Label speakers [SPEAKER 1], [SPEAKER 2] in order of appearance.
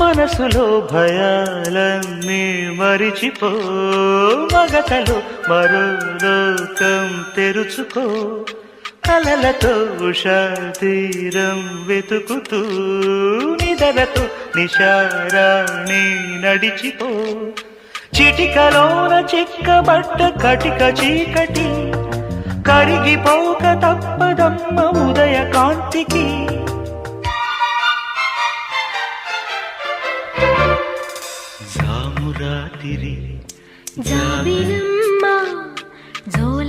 [SPEAKER 1] మనసులో భయాలన్నీ మరిచిపో, మగతలో మరో లోకం తెరుచుకో, కలలతో ఉషా తీరం వెతుకుతూ నిదలతో నిశారాణి నడిచిపో. చిటికలోన చిక్కబడ్డ కటిక చీకటి కరిగిపోక తప్పదమ్మ ఉదయ కాంతికి. జామురాతిరి
[SPEAKER 2] జాబిలమ్మ జోల